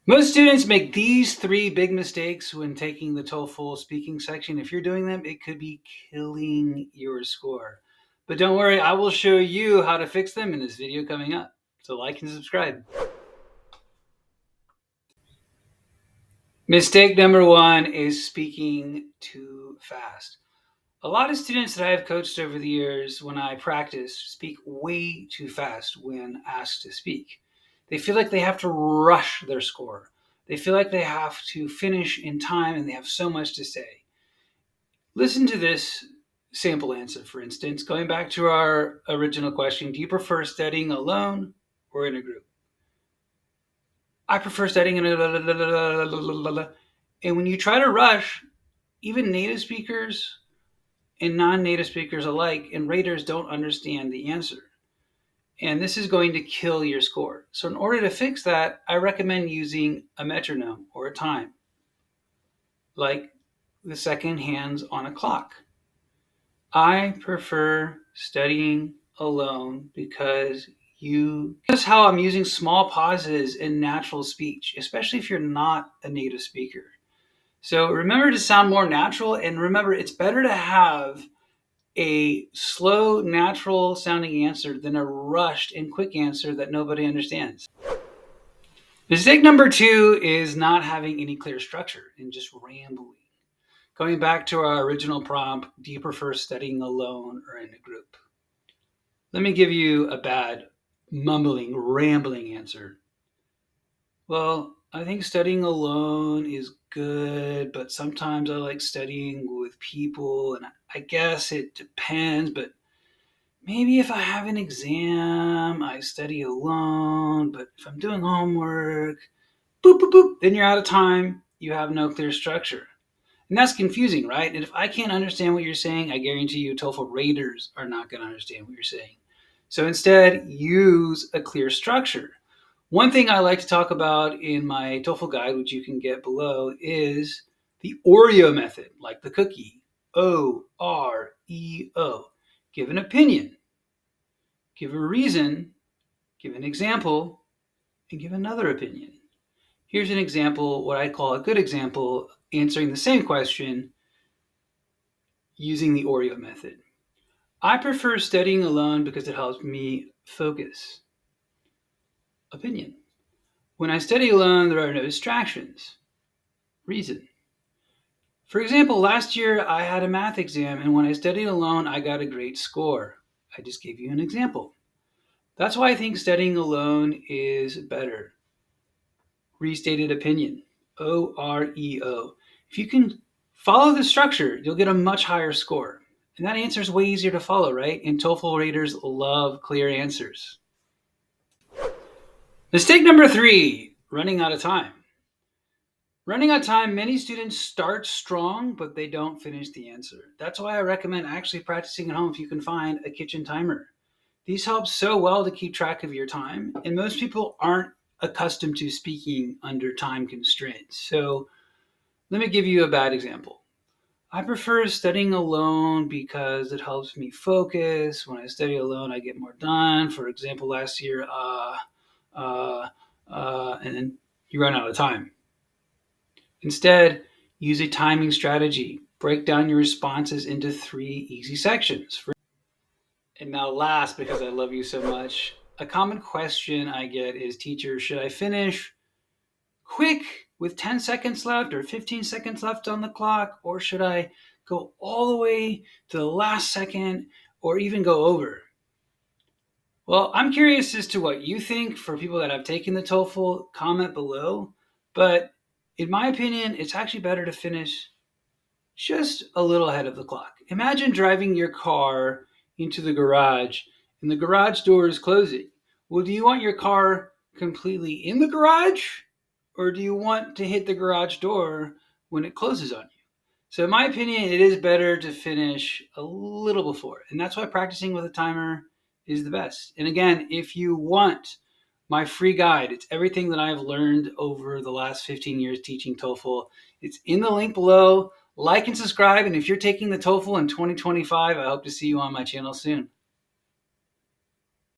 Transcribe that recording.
Most students make these three big mistakes when taking the TOEFL speaking section. If you're doing them, it could be killing your score. But don't worry, I will show you how to fix them in this video coming up. So like and subscribe. Mistake number one is speaking too fast. A lot of students that I have coached over the years, when I practice, speak way too fast when asked to speak. They feel like they have to rush their score. They feel like they have to finish in time and they have so much to say. Listen to this sample answer, for instance. Going back to our original question, do you prefer studying alone or in a group? I prefer studying in a... And when you try to rush, even native speakers and non-native speakers alike and raters don't understand the answer. And this is going to kill your score. So in order to fix that, I recommend using a metronome or a time, like the second hands on a clock. I prefer studying alone because notice how I'm using small pauses in natural speech, especially if you're not a native speaker. So remember to sound more natural, and remember it's better to have a slow, natural sounding answer than a rushed and quick answer that nobody understands. Mistake number two is not having any clear structure and just rambling. Going back to our original prompt, do you prefer studying alone or in a group? Let me give you a bad, mumbling, rambling answer. Well, I think studying alone is good, but sometimes I like studying with people, and I guess it depends, but maybe if I have an exam, I study alone, but if I'm doing homework, boop, boop, boop, then you're out of time. You have no clear structure. And that's confusing, right? And if I can't understand what you're saying, I guarantee you TOEFL raters are not going to understand what you're saying. So instead, use a clear structure. One thing I like to talk about in my TOEFL guide, which you can get below, is the OREO method, like the cookie. OREO. Give an opinion, give a reason, give an example, and give another opinion. Here's an example, what I call a good example, answering the same question using the OREO method. I prefer studying alone because it helps me focus. Opinion. When I study alone, there are no distractions. Reason. For example, last year I had a math exam, and when I studied alone, I got a great score. I just gave you an example. That's why I think studying alone is better. Restated opinion. OREO. If you can follow the structure, you'll get a much higher score. And that answer is way easier to follow, right? And TOEFL raters love clear answers. Mistake number three, running out of time. Running out of time, many students start strong, but they don't finish the answer. That's why I recommend actually practicing at home if you can find a kitchen timer. These help so well to keep track of your time, and most people aren't accustomed to speaking under time constraints. So let me give you a bad example. I prefer studying alone because it helps me focus. When I study alone, I get more done. For example, last year, and then you run out of time. Instead, use a timing strategy. Break down your responses into 3 easy sections. And now last, because I love you so much, a common question I get is, teacher, should I finish quick with 10 seconds left or 15 seconds left on the clock, or should I go all the way to the last second or even go over? Well, I'm curious as to what you think. For people that have taken the TOEFL, comment below. But in my opinion, it's actually better to finish just a little ahead of the clock. Imagine driving your car into the garage and the garage door is closing. Well, do you want your car completely in the garage, or do you want to hit the garage door when it closes on you? So in my opinion, it is better to finish a little before. And that's why practicing with a timer is the best. And again, if you want my free guide, it's everything that I've learned over the last 15 years teaching TOEFL. It's in the link below. Like and subscribe. And if you're taking the TOEFL in 2025, I hope to see you on my channel soon.